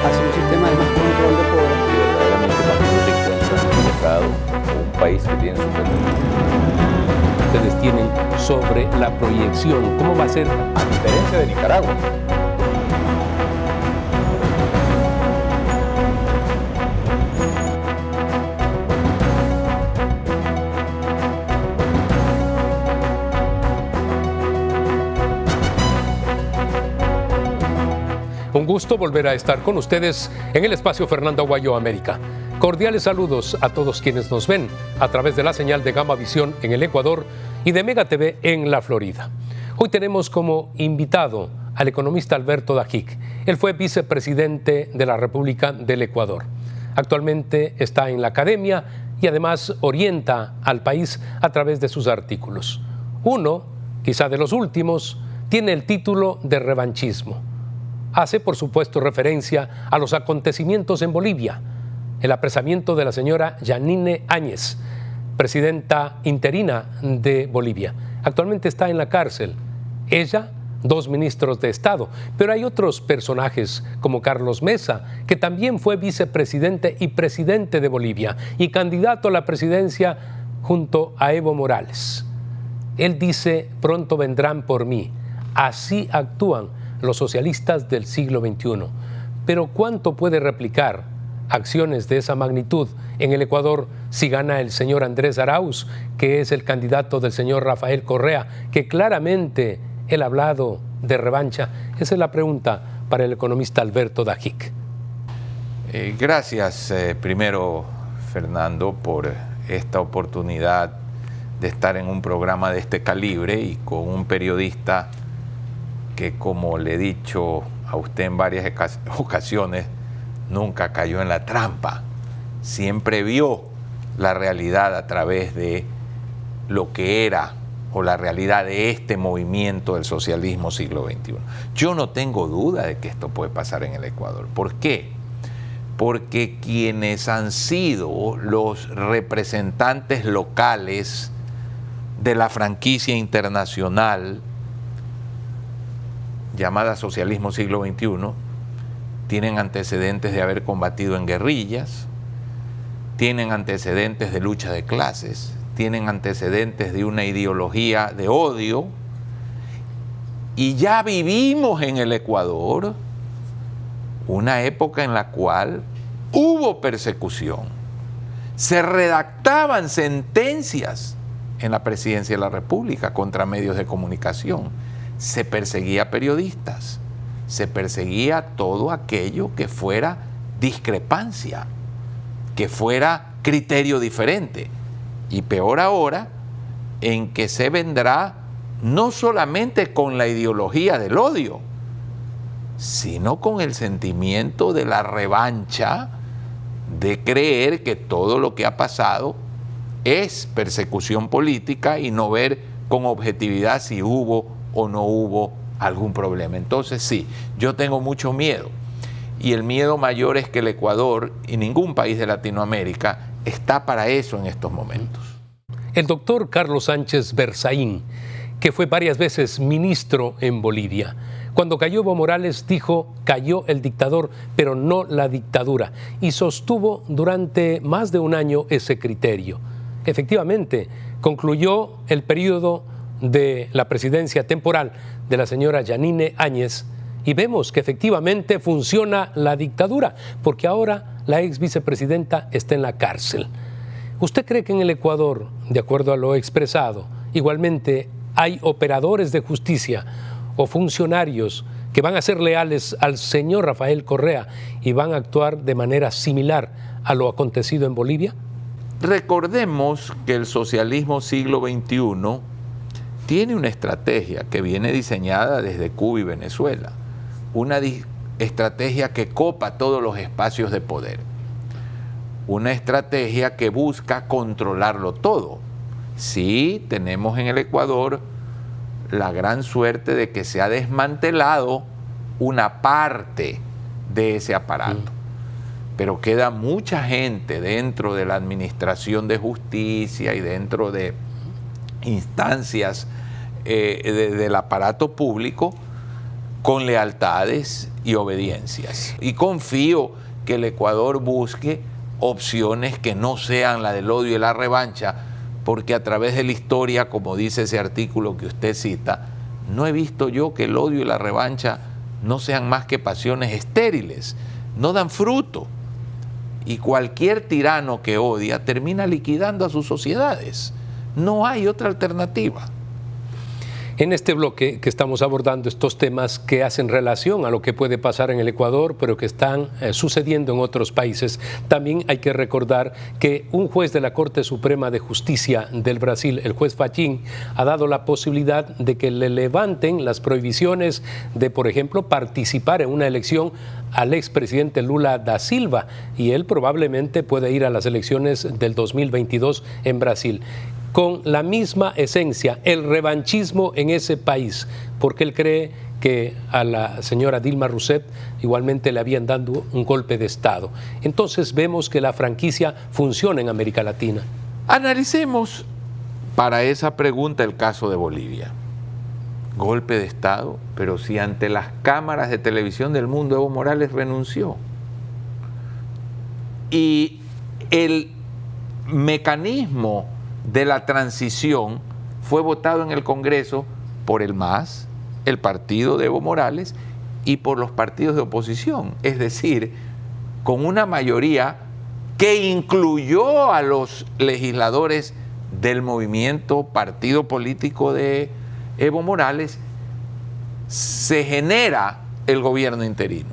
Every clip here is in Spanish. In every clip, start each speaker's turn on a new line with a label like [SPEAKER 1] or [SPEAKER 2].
[SPEAKER 1] hacia un sistema de más control de poder.
[SPEAKER 2] Y verdaderamente cuando uno se encuentra en un mercado o un país que tiene su
[SPEAKER 3] ustedes tienen sobre la proyección, cómo va a ser
[SPEAKER 2] a diferencia de Nicaragua.
[SPEAKER 3] Un gusto volver a estar con ustedes en el espacio Fernando Aguayo América. Cordiales saludos a todos quienes nos ven a través de la señal de Gama Visión en el Ecuador y de Mega TV en la Florida. Hoy tenemos como invitado al economista Alberto Dajic. Él fue vicepresidente de la República del Ecuador. Actualmente está en la academia y además orienta al país a través de sus artículos. Uno, quizá de los últimos, tiene el título de Revanchismo. Hace, por supuesto, referencia a los acontecimientos en Bolivia, el apresamiento de la señora Yanine Áñez, presidenta interina de Bolivia. Actualmente está en la cárcel. Ella, 2 ministros de Estado, pero hay otros personajes como Carlos Mesa, que también fue vicepresidente y presidente de Bolivia y candidato a la presidencia junto a Evo Morales. Él dice, pronto vendrán por mí. Así actúan los socialistas del siglo XXI. Pero ¿cuánto puede replicar acciones de esa magnitud en el Ecuador si gana el señor Andrés Arauz, que es el candidato del señor Rafael Correa, que claramente él ha hablado de revancha? Esa es la pregunta para el economista Alberto Dajic.
[SPEAKER 4] Gracias, primero, Fernando, por esta oportunidad de estar en un programa de este calibre y con un periodista que, como le he dicho a usted en varias ocasiones, nunca cayó en la trampa, siempre vio la realidad a través de lo que era o la realidad de este movimiento del socialismo siglo XXI. Yo no tengo duda de que esto puede pasar en el Ecuador. ¿Por qué? Porque quienes han sido los representantes locales de la franquicia internacional llamada socialismo siglo XXI, tienen antecedentes de haber combatido en guerrillas, tienen antecedentes de lucha de clases, tienen antecedentes de una ideología de odio, y ya vivimos en el Ecuador una época en la cual hubo persecución, se redactaban sentencias en la presidencia de la República contra medios de comunicación, se perseguía a periodistas, se perseguía todo aquello que fuera discrepancia, que fuera criterio diferente. Y peor ahora, en que se vendrá no solamente con la ideología del odio, sino con el sentimiento de la revancha, de creer que todo lo que ha pasado es persecución política y no ver con objetividad si hubo o no hubo algún problema. Entonces sí, yo tengo mucho miedo, y el miedo mayor es que el Ecuador y ningún país de Latinoamérica está para eso en estos momentos.
[SPEAKER 3] El doctor Carlos Sánchez Berzaín, que fue varias veces ministro en Bolivia, cuando cayó Evo Morales dijo: cayó el dictador, pero no la dictadura, y sostuvo durante más de un año ese criterio. Efectivamente, concluyó el periodo de la presidencia temporal de la señora Yanine Áñez y vemos que efectivamente funciona la dictadura, porque ahora la ex vicepresidenta está en la cárcel. ¿Usted cree que en el Ecuador, de acuerdo a lo expresado, igualmente hay operadores de justicia o funcionarios que van a ser leales al señor Rafael Correa y van a actuar de manera similar a lo acontecido en Bolivia?
[SPEAKER 4] Recordemos que el socialismo siglo XXI tiene una estrategia que viene diseñada desde Cuba y Venezuela, una estrategia que copa todos los espacios de poder, una estrategia que busca controlarlo todo. Sí, tenemos en el Ecuador la gran suerte de que se ha desmantelado una parte de ese aparato, pero queda mucha gente dentro de la administración de justicia y dentro de instancias del aparato público con lealtades y obediencias. Y confío que el Ecuador busque opciones que no sean la del odio y la revancha, porque a través de la historia, como dice ese artículo que usted cita, no he visto yo que el odio y la revancha no sean más que pasiones estériles, no dan fruto. Y cualquier tirano que odia termina liquidando a sus sociedades. No hay otra alternativa.
[SPEAKER 3] En este bloque que estamos abordando estos temas que hacen relación a lo que puede pasar en el Ecuador, pero que están sucediendo en otros países, también hay que recordar que un juez de la Corte Suprema de Justicia del Brasil, el juez Fachin, ha dado la posibilidad de que le levanten las prohibiciones de, por ejemplo, participar en una elección al expresidente Lula da Silva, y él probablemente puede ir a las elecciones del 2022 en Brasil. Con la misma esencia, el revanchismo en ese país, porque él cree que a la señora Dilma Rousseff igualmente le habían dado un golpe de Estado. Entonces vemos que la franquicia funciona en América Latina.
[SPEAKER 4] Analicemos para esa pregunta el caso de Bolivia. Golpe de Estado, pero si ante las cámaras de televisión del mundo Evo Morales renunció. Y el mecanismo de la transición fue votado en el Congreso por el MAS, el partido de Evo Morales, y por los partidos de oposición, es decir, con una mayoría que incluyó a los legisladores del movimiento partido político de Evo Morales, se genera el gobierno interino.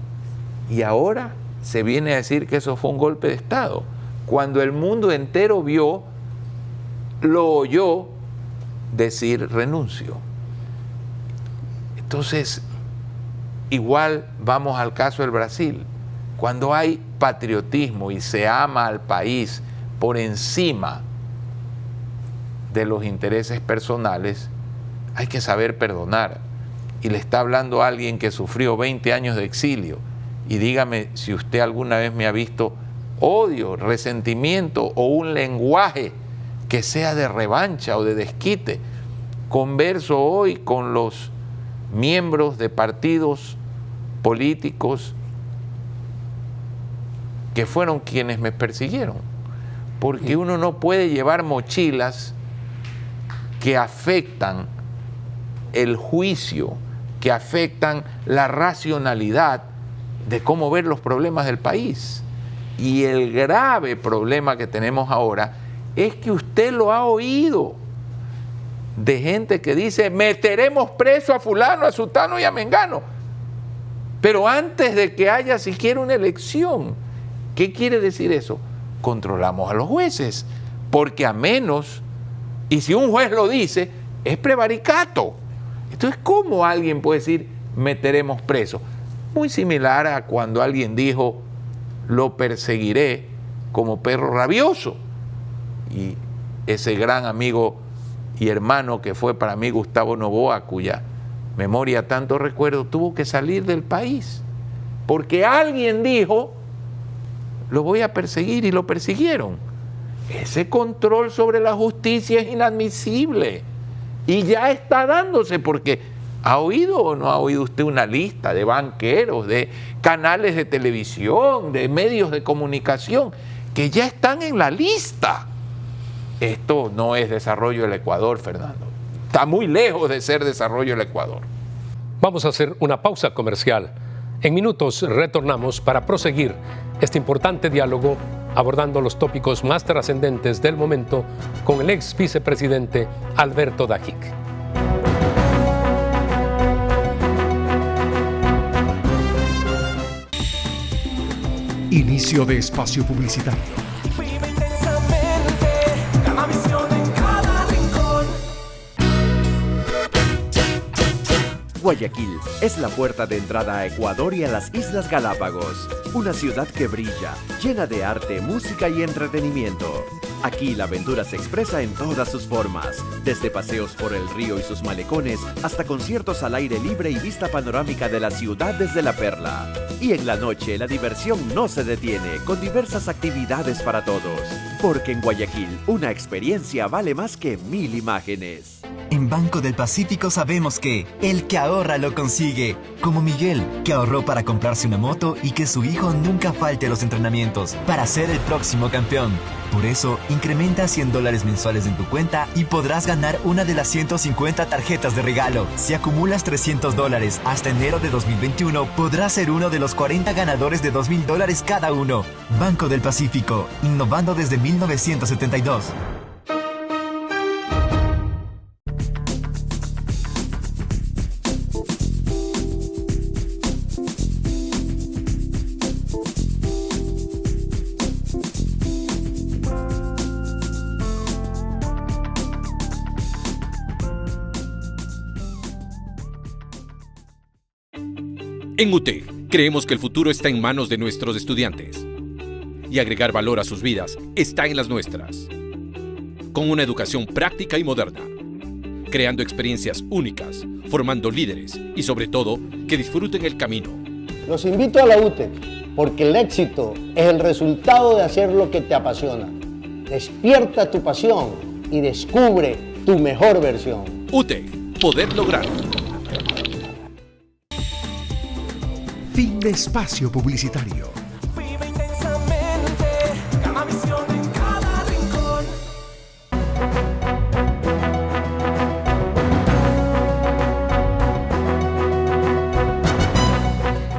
[SPEAKER 4] Y ahora se viene a decir que eso fue un golpe de Estado, cuando el mundo entero lo oyó decir renuncio. Entonces, igual vamos al caso del Brasil. Cuando hay patriotismo y se ama al país por encima de los intereses personales, hay que saber perdonar. Y le está hablando a alguien que sufrió 20 años de exilio. Y dígame si usted alguna vez me ha visto odio, resentimiento o un lenguaje que sea de revancha o de desquite. Converso hoy con los miembros de partidos políticos que fueron quienes me persiguieron, porque uno no puede llevar mochilas que afectan el juicio, que afectan la racionalidad de cómo ver los problemas del país. Y el grave problema que tenemos ahora es que usted lo ha oído de gente que dice: meteremos preso a fulano, a sutano y a mengano, pero antes de que haya siquiera una elección. ¿Qué quiere decir eso? Controlamos a los jueces, porque a menos, y si un juez lo dice, es prevaricato. Entonces, ¿cómo alguien puede decir meteremos preso? Muy similar a cuando alguien dijo: lo perseguiré como perro rabioso. Y ese gran amigo y hermano que fue para mí Gustavo Noboa, cuya memoria tanto recuerdo, tuvo que salir del país porque alguien dijo: lo voy a perseguir, y lo persiguieron. Ese control sobre la justicia es inadmisible y ya está dándose, porque ¿ha oído o no ha oído usted una lista de banqueros, de canales de televisión, de medios de comunicación que ya están en la lista? Esto no es desarrollo del Ecuador, Fernando. Está muy lejos de ser desarrollo del Ecuador.
[SPEAKER 3] Vamos a hacer una pausa comercial. En minutos retornamos para proseguir este importante diálogo abordando los tópicos más trascendentes del momento con el ex vicepresidente Alberto Dajic.
[SPEAKER 5] Inicio de espacio publicitario.
[SPEAKER 6] Vive intensamente, Gamavisión en cada rincón.
[SPEAKER 7] Guayaquil es la puerta de entrada a Ecuador y a las Islas Galápagos. Una ciudad que brilla, llena de arte, música y entretenimiento. Aquí la aventura se expresa en todas sus formas, desde paseos por el río y sus malecones hasta conciertos al aire libre y vista panorámica de la ciudad desde La Perla. Y en la noche la diversión no se detiene, con diversas actividades para todos. Porque en Guayaquil una experiencia vale más que 1000 imágenes.
[SPEAKER 5] En Banco del Pacífico sabemos que el que ahorra lo consigue. Como Miguel, que ahorró para comprarse una moto y que su hijo nunca falte a los entrenamientos para ser el próximo campeón. Por eso, incrementa $100 mensuales en tu cuenta y podrás ganar una de las 150 tarjetas de regalo. Si acumulas $300 hasta enero de 2021, podrás ser uno de los 40 ganadores de $2,000 cada uno. Banco del Pacífico, innovando desde 1972.
[SPEAKER 8] En UTEC, creemos que el futuro está en manos de nuestros estudiantes y agregar valor a sus vidas está en las nuestras. Con una educación práctica y moderna, creando experiencias únicas, formando líderes y sobre todo, que disfruten el camino.
[SPEAKER 9] Los invito a la UTEC porque el éxito es el resultado de hacer lo que te apasiona. Despierta tu pasión y descubre tu mejor versión.
[SPEAKER 8] UTEC, poder lograrlo.
[SPEAKER 10] Fin de espacio publicitario.
[SPEAKER 6] Vive intensamente, Gamavisión en cada rincón.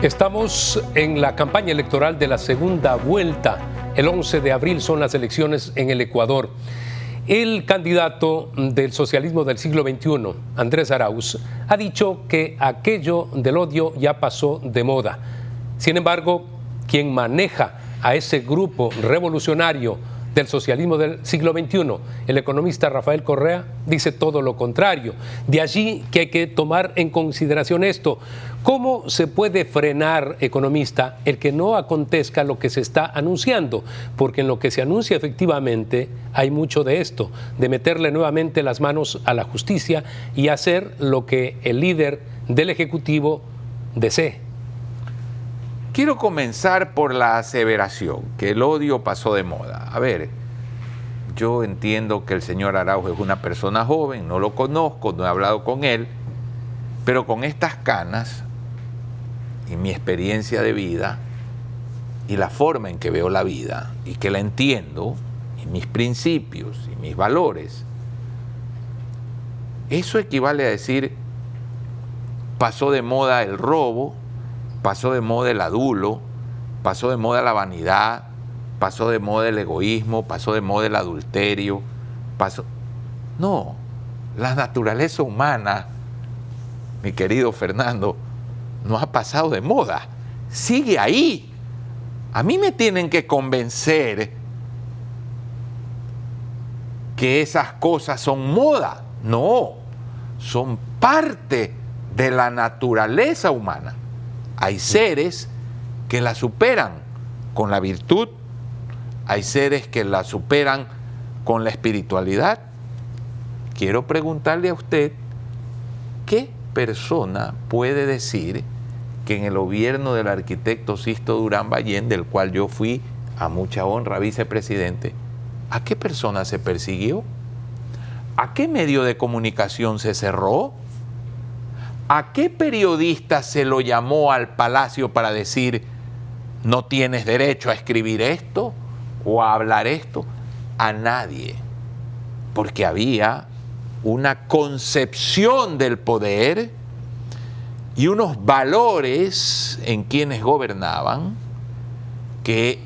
[SPEAKER 3] Estamos en la campaña electoral de la segunda vuelta. El 11 de abril son las elecciones en el Ecuador. El candidato del socialismo del siglo XXI, Andrés Arauz, ha dicho que aquello del odio ya pasó de moda. Sin embargo, quien maneja a ese grupo revolucionario del socialismo del siglo XXI, el economista Rafael Correa, dice todo lo contrario. De allí que hay que tomar en consideración esto. ¿Cómo se puede frenar, economista, el que no acontezca lo que se está anunciando? Porque en lo que se anuncia efectivamente hay mucho de esto, de meterle nuevamente las manos a la justicia y hacer lo que el líder del Ejecutivo desee.
[SPEAKER 4] Quiero comenzar por la aseveración, que el odio pasó de moda. A ver, yo entiendo que el señor Arauz es una persona joven, no lo conozco, no he hablado con él, pero con estas canas y mi experiencia de vida y la forma en que veo la vida y que la entiendo, y mis principios y mis valores, eso equivale a decir, pasó de moda el robo, pasó de moda el adulo, pasó de moda la vanidad, pasó de moda el egoísmo, pasó de moda el adulterio, pasó... No, la naturaleza humana, mi querido Fernando, no ha pasado de moda, sigue ahí. A mí me tienen que convencer que esas cosas son moda. No, son parte de la naturaleza humana. Hay seres que la superan con la virtud, hay seres que la superan con la espiritualidad. Quiero preguntarle a usted, ¿qué persona puede decir que en el gobierno del arquitecto Sisto Durán Ballén, del cual yo fui a mucha honra vicepresidente, ¿a qué persona se persiguió? ¿A qué medio de comunicación se cerró? ¿A qué periodista se lo llamó al Palacio para decir no tienes derecho a escribir esto o a hablar esto? A nadie, porque había una concepción del poder y unos valores en quienes gobernaban que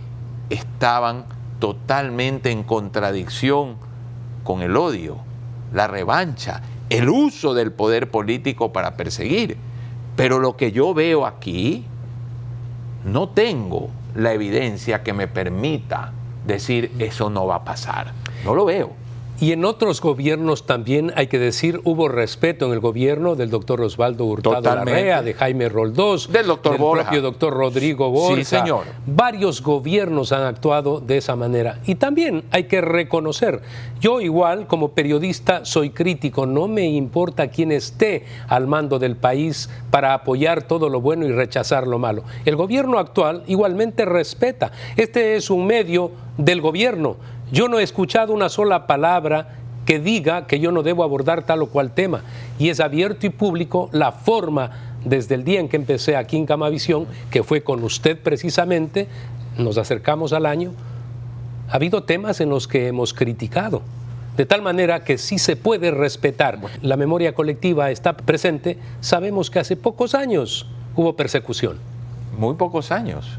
[SPEAKER 4] estaban totalmente en contradicción con el odio, la revancha, el uso del poder político para perseguir. Pero lo que yo veo aquí, no tengo la evidencia que me permita decir eso no va a pasar. No lo veo.
[SPEAKER 3] Y en otros gobiernos también, hay que decir, hubo respeto en el gobierno del doctor Osvaldo Hurtado Larrea, de Jaime Roldós,
[SPEAKER 4] del propio
[SPEAKER 3] doctor Rodrigo Borja.
[SPEAKER 4] Sí, señor.
[SPEAKER 3] Varios gobiernos han actuado de esa manera. Y también hay que reconocer, yo igual como periodista soy crítico, no me importa quién esté al mando del país para apoyar todo lo bueno y rechazar lo malo. El gobierno actual igualmente respeta. Este es un medio del gobierno. Yo no he escuchado una sola palabra que diga que yo no debo abordar tal o cual tema. Y es abierto y público la forma, desde el día en que empecé aquí en Gamavisión, que fue con usted precisamente, nos acercamos al año, ha habido temas en los que hemos criticado. De tal manera que sí se puede respetar. La memoria colectiva está presente. Sabemos que hace pocos años hubo persecución.
[SPEAKER 4] Muy pocos años,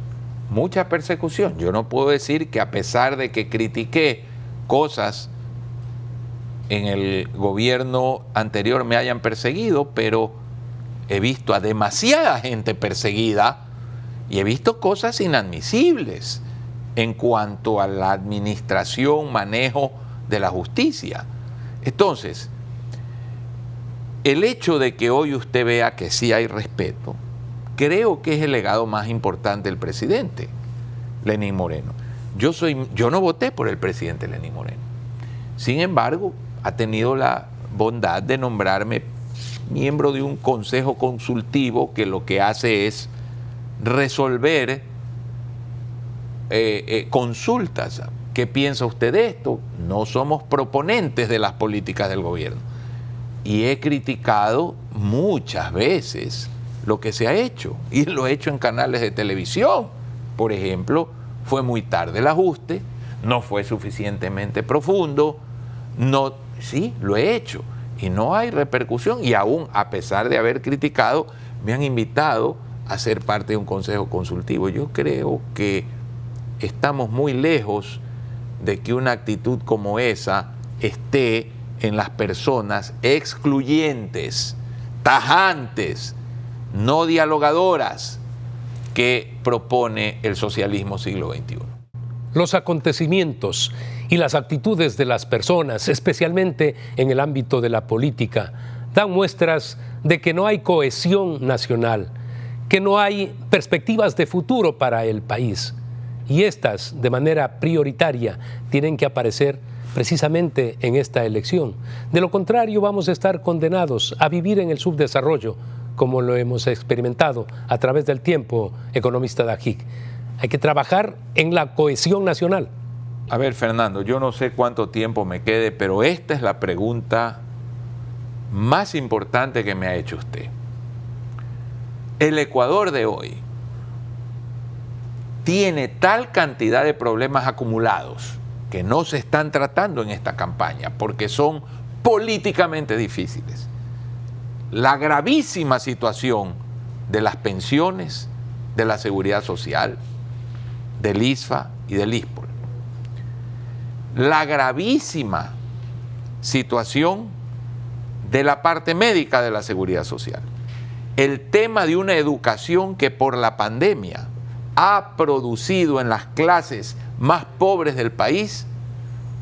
[SPEAKER 4] mucha persecución. Yo no puedo decir que a pesar de que critiqué cosas en el gobierno anterior me hayan perseguido, pero he visto a demasiada gente perseguida y he visto cosas inadmisibles en cuanto a la administración, manejo de la justicia. Entonces, el hecho de que hoy usted vea que sí hay respeto, creo que es el legado más importante del presidente Lenín Moreno. Yo no voté por el presidente Lenín Moreno. Sin embargo, ha tenido la bondad de nombrarme miembro de un consejo consultivo que lo que hace es resolver consultas. ¿Qué piensa usted de esto? No somos proponentes de las políticas del gobierno. Y he criticado muchas veces lo que se ha hecho, y lo he hecho en canales de televisión. Por ejemplo, fue muy tarde el ajuste, no fue suficientemente profundo, sí, lo he hecho, y no hay repercusión, y aún a pesar de haber criticado, me han invitado a ser parte de un consejo consultivo. Yo creo que estamos muy lejos de que una actitud como esa esté en las personas excluyentes, tajantes, no dialogadoras que propone el socialismo siglo XXI.
[SPEAKER 3] Los acontecimientos y las actitudes de las personas, especialmente en el ámbito de la política, dan muestras de que no hay cohesión nacional, que no hay perspectivas de futuro para el país. Y estas, de manera prioritaria, tienen que aparecer precisamente en esta elección. De lo contrario, vamos a estar condenados a vivir en el subdesarrollo, como lo hemos experimentado a través del tiempo, economista Dajic. Hay que trabajar en la cohesión nacional.
[SPEAKER 4] A ver, Fernando, yo no sé cuánto tiempo me quede, pero esta es la pregunta más importante que me ha hecho usted. El Ecuador de hoy tiene tal cantidad de problemas acumulados que no se están tratando en esta campaña porque son políticamente difíciles. La gravísima situación de las pensiones, de la seguridad social, del ISFA y del ISPOL. La gravísima situación de la parte médica de la seguridad social. El tema de una educación que por la pandemia ha producido en las clases más pobres del país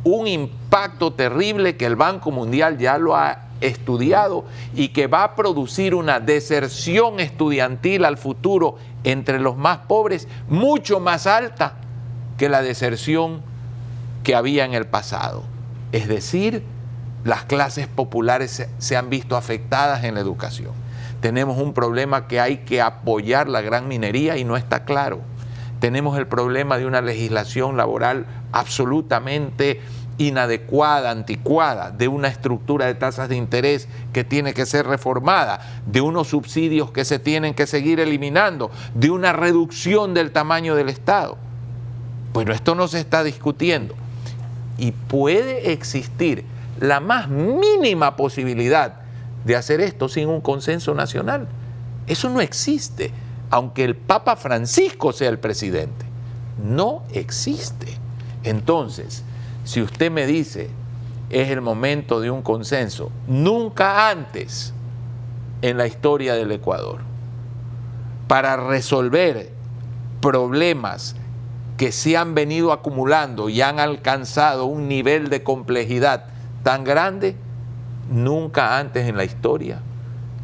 [SPEAKER 4] un impacto terrible que el Banco Mundial ya lo ha estudiado y que va a producir una deserción estudiantil al futuro entre los más pobres mucho más alta que la deserción que había en el pasado. Es decir, las clases populares se han visto afectadas en la educación. Tenemos un problema que hay que apoyar la gran minería y no está claro. Tenemos el problema de una legislación laboral absolutamente inadecuada, anticuada, de una estructura de tasas de interés que tiene que ser reformada, de unos subsidios que se tienen que seguir eliminando, de una reducción del tamaño del Estado. Bueno, esto no se está discutiendo y puede existir la más mínima posibilidad de hacer esto sin un consenso nacional. Eso no existe, aunque el Papa Francisco sea el presidente. No existe. Entonces, si usted me dice, es el momento de un consenso, nunca antes en la historia del Ecuador, para resolver problemas que se han venido acumulando y han alcanzado un nivel de complejidad tan grande, nunca antes en la historia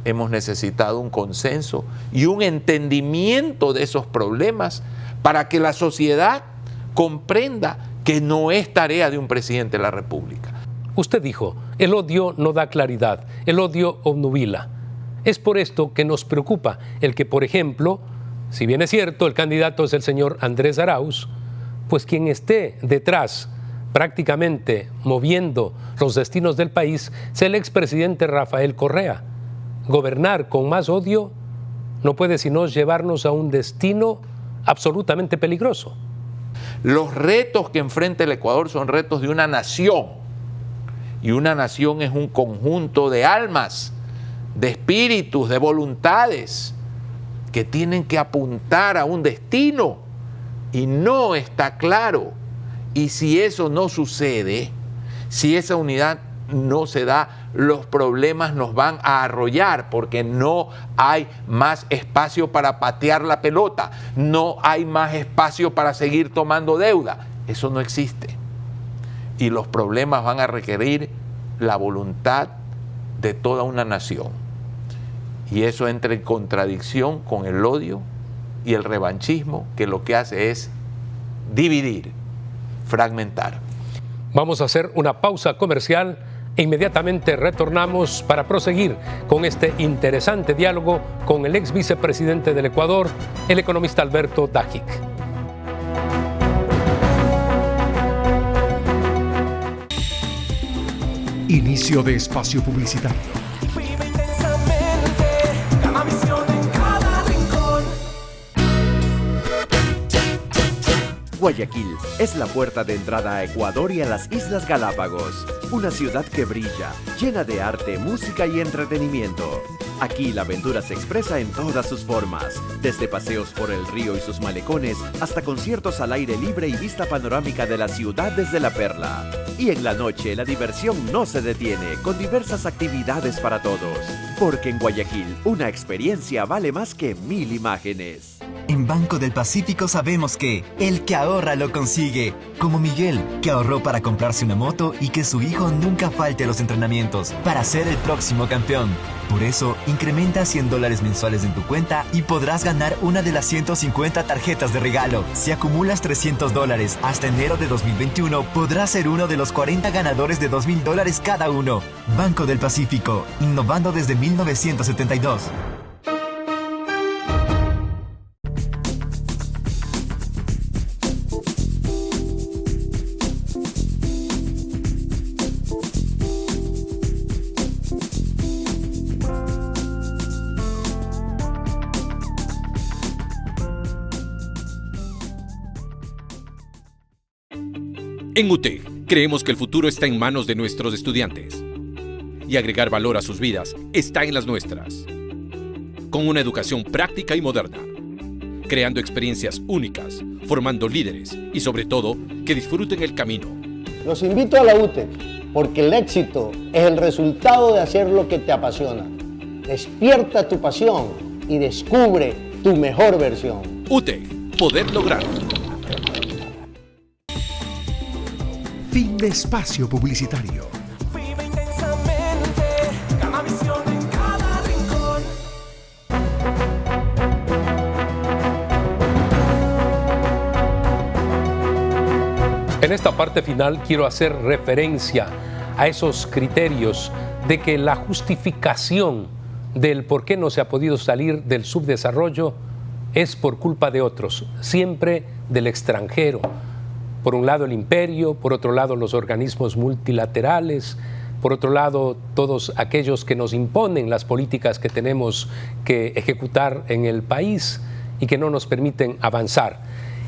[SPEAKER 4] hemos necesitado un consenso y un entendimiento de esos problemas para que la sociedad comprenda que no es tarea de un presidente de la República.
[SPEAKER 3] Usted dijo, el odio no da claridad, el odio obnubila. Es por esto que nos preocupa el que, por ejemplo, si bien es cierto, el candidato es el señor Andrés Arauz, pues quien esté detrás prácticamente moviendo los destinos del país, es el expresidente Rafael Correa. Gobernar con más odio no puede sino llevarnos a un destino absolutamente peligroso.
[SPEAKER 4] Los retos que enfrenta el Ecuador son retos de una nación. Y una nación es un conjunto de almas, de espíritus, de voluntades que tienen que apuntar a un destino. Y no está claro. Y si eso no sucede, si esa unidad no se da, los problemas nos van a arrollar porque no hay más espacio para patear la pelota, no hay más espacio para seguir tomando deuda. Eso no existe. Y los problemas van a requerir la voluntad de toda una nación. Y eso entra en contradicción con el odio y el revanchismo, que lo que hace es dividir, fragmentar.
[SPEAKER 3] Vamos a hacer una pausa comercial e inmediatamente retornamos para proseguir con este interesante diálogo con el ex vicepresidente del Ecuador, el economista Alberto Dajic.
[SPEAKER 10] Inicio de espacio publicitario.
[SPEAKER 6] Vive intensamente, Gamavisión en cada rincón.
[SPEAKER 7] Guayaquil es la puerta de entrada a Ecuador y a las Islas Galápagos. Una ciudad que brilla, llena de arte, música y entretenimiento. Aquí la aventura se expresa en todas sus formas, desde paseos por el río y sus malecones hasta conciertos al aire libre y vista panorámica de la ciudad desde La Perla. Y en la noche la diversión no se detiene, con diversas actividades para todos. Porque en Guayaquil una experiencia vale más que 1000 imágenes.
[SPEAKER 5] En Banco del Pacífico sabemos que el que ahorra lo consigue. Como Miguel, que ahorró para comprarse una moto y que su hijo nunca falte a los entrenamientos para ser el próximo campeón. Por eso, incrementa $100 mensuales en tu cuenta y podrás ganar una de las 150 tarjetas de regalo. Si acumulas $300 hasta enero de 2021, podrás ser uno de los 40 ganadores de $2000 cada uno. Banco del Pacífico, innovando desde 1972.
[SPEAKER 8] En UTEC creemos que el futuro está en manos de nuestros estudiantes y agregar valor a sus vidas está en las nuestras. Con una educación práctica y moderna, creando experiencias únicas, formando líderes y sobre todo que disfruten el camino.
[SPEAKER 9] Los invito a la UTEC porque el éxito es el resultado de hacer lo que te apasiona. Despierta tu pasión y descubre tu mejor versión.
[SPEAKER 8] UTEC, poder lograrlo.
[SPEAKER 10] Fin de espacio publicitario.
[SPEAKER 6] Vive intensamente, Gamavisión en cada rincón.
[SPEAKER 3] En esta parte final quiero hacer referencia a esos criterios de que la justificación del por qué no se ha podido salir del subdesarrollo es por culpa de otros, siempre del extranjero. Por un lado el imperio, por otro lado los organismos multilaterales, por otro lado todos aquellos que nos imponen las políticas que tenemos que ejecutar en el país y que no nos permiten avanzar.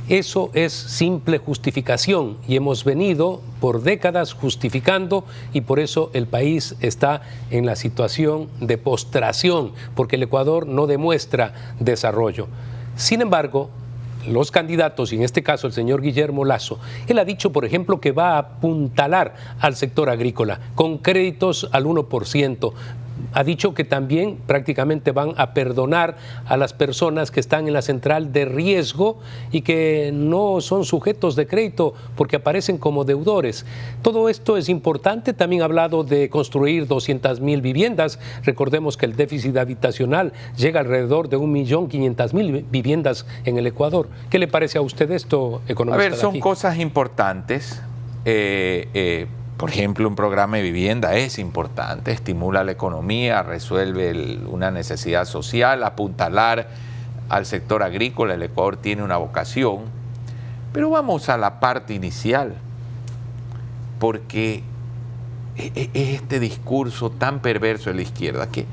[SPEAKER 3] Eso es simple justificación y hemos venido por décadas justificando y por eso el país está en la situación de postración, porque el Ecuador no demuestra desarrollo. Sin embargo, los candidatos, y en este caso el señor Guillermo Lasso, él ha dicho, por ejemplo, que va a apuntalar al sector agrícola con créditos al 1%. Ha dicho que también prácticamente van a perdonar a las personas que están en la central de riesgo y que no son sujetos de crédito porque aparecen como deudores. Todo esto es importante. También ha hablado de construir 200.000 viviendas. Recordemos que el déficit habitacional llega alrededor de 1.500.000 viviendas en el Ecuador. ¿Qué le parece a usted esto, economista?
[SPEAKER 4] A ver, son cosas importantes. Por ejemplo, un programa de vivienda es importante, estimula la economía, resuelve una necesidad social, apuntalar al sector agrícola. El Ecuador tiene una vocación. Pero vamos a la parte inicial. porque es este discurso tan perverso de la izquierda que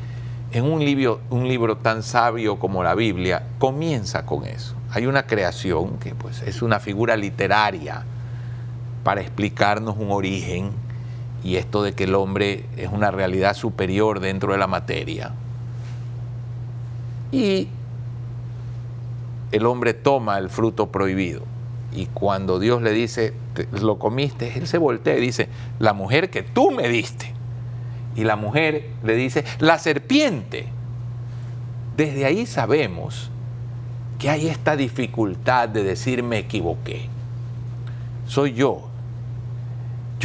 [SPEAKER 4] en un libro tan sabio como la Biblia comienza con eso. Hay una creación que pues es una figura literaria para explicarnos un origen y esto de que el hombre es una realidad superior dentro de la materia. Y el hombre toma el fruto prohibido y cuando Dios le dice, lo comiste, él se voltea y dice, la mujer que tú me diste. Y la mujer le dice, la serpiente. Desde ahí sabemos que hay esta dificultad de decir me equivoqué. Soy yo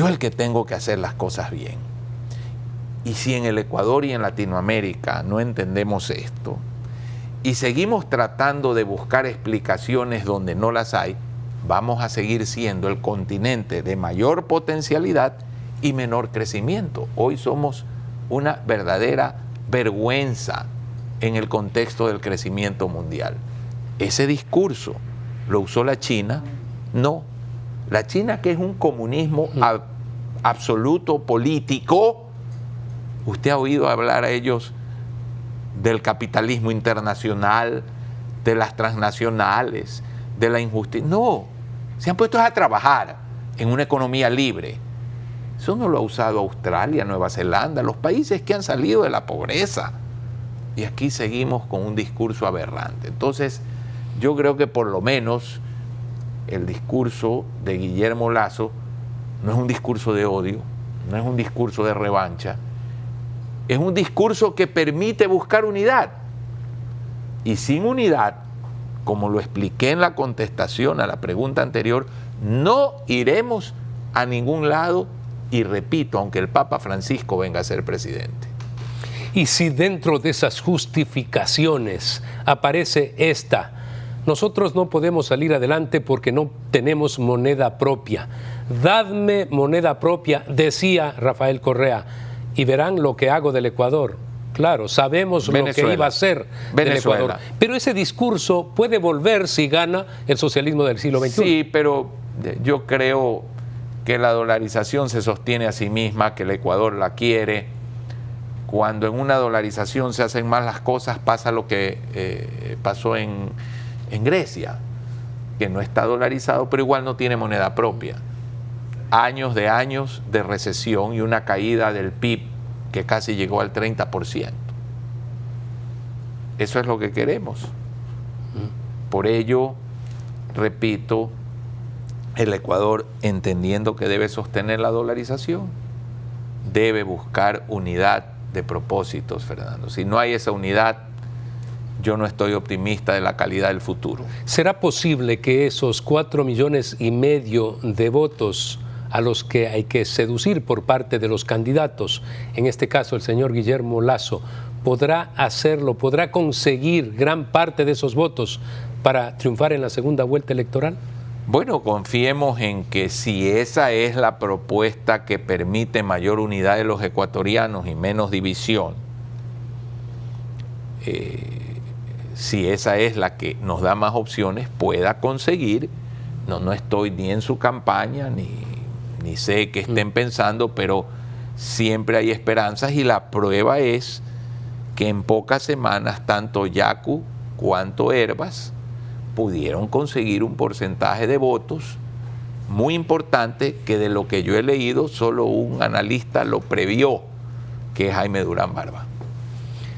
[SPEAKER 4] el que tengo que hacer las cosas bien. Y si en el Ecuador y en Latinoamérica no entendemos esto, y seguimos tratando de buscar explicaciones donde no las hay, vamos a seguir siendo el continente de mayor potencialidad y menor crecimiento. Hoy somos una verdadera vergüenza en el contexto del crecimiento mundial. Ese discurso lo usó la China, no. La China, que es un comunismo absoluto político, usted ha oído hablar a ellos del capitalismo internacional, de las transnacionales, de la injusticia. No, se han puesto a trabajar en una economía libre. Eso no lo ha usado Australia, Nueva Zelanda, los países que han salido de la pobreza. Y aquí seguimos con un discurso aberrante. Entonces, yo creo que por lo menos el discurso de Guillermo Lasso no es un discurso de odio, no es un discurso de revancha, es un discurso que permite buscar unidad. Y sin unidad, como lo expliqué en la contestación a la pregunta anterior, no iremos a ningún lado y repito, aunque el Papa Francisco venga a ser presidente.
[SPEAKER 3] Y si dentro de esas justificaciones aparece esta, nosotros no podemos salir adelante porque no tenemos moneda propia. Dadme moneda propia, decía Rafael Correa, y verán lo que hago del Ecuador. Claro, sabemos lo que iba a ser del Ecuador. Pero ese discurso puede volver si gana el socialismo del siglo XXI.
[SPEAKER 4] Sí, pero yo creo que la dolarización se sostiene a sí misma, que el Ecuador la quiere. Cuando en una dolarización se hacen mal las cosas, pasa lo que pasó en Grecia, que no está dolarizado, pero igual no tiene moneda propia. Años de recesión y una caída del PIB que casi llegó al 30%. Eso es lo que queremos. Por ello, repito, el Ecuador, entendiendo que debe sostener la dolarización, debe buscar unidad de propósitos, Fernando. Si no hay esa unidad, yo no estoy optimista de la calidad del futuro.
[SPEAKER 3] ¿Será posible que esos 4,5 millones de votos a los que hay que seducir por parte de los candidatos, en este caso el señor Guillermo Lasso, podrá hacerlo, podrá conseguir gran parte de esos votos para triunfar en la segunda vuelta electoral?
[SPEAKER 4] Bueno, confiemos en que si esa es la propuesta que permite mayor unidad de los ecuatorianos y menos división, si esa es la que nos da más opciones, pueda conseguir. No estoy ni en su campaña, ni sé qué estén pensando, pero siempre hay esperanzas y la prueba es que en pocas semanas tanto Yacu cuanto Hervas pudieron conseguir un porcentaje de votos muy importante que de lo que yo he leído solo un analista lo previó, que es Jaime Durán Barba.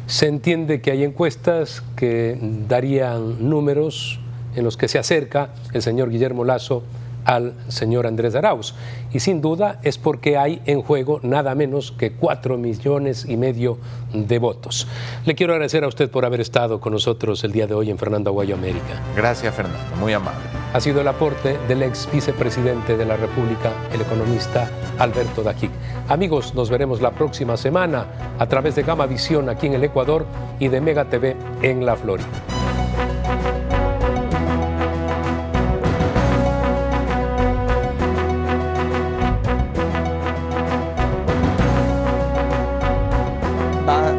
[SPEAKER 3] Se entiende que hay encuestas que darían números en los que se acerca el señor Guillermo Lasso al señor Andrés Arauz. Y sin duda es porque hay en juego nada menos que 4,5 millones de votos. Le quiero agradecer a usted por haber estado con nosotros el día de hoy en Fernando Aguayo América.
[SPEAKER 4] Gracias, Fernando, muy amable.
[SPEAKER 3] Ha sido el aporte del ex vicepresidente de la República, el economista Alberto Dajic. Amigos, nos veremos la próxima semana a través de Gama Visión aquí en el Ecuador y de Mega TV en la Florida.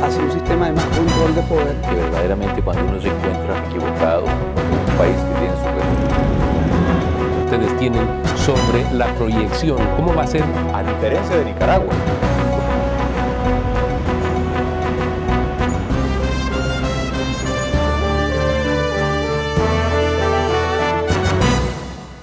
[SPEAKER 1] Hacia un sistema de más control de poder.
[SPEAKER 2] Que verdaderamente cuando uno se encuentra equivocado, un país que tiene su
[SPEAKER 3] ustedes tienen sobre la proyección? ¿Cómo va a ser?
[SPEAKER 2] A diferencia de Nicaragua,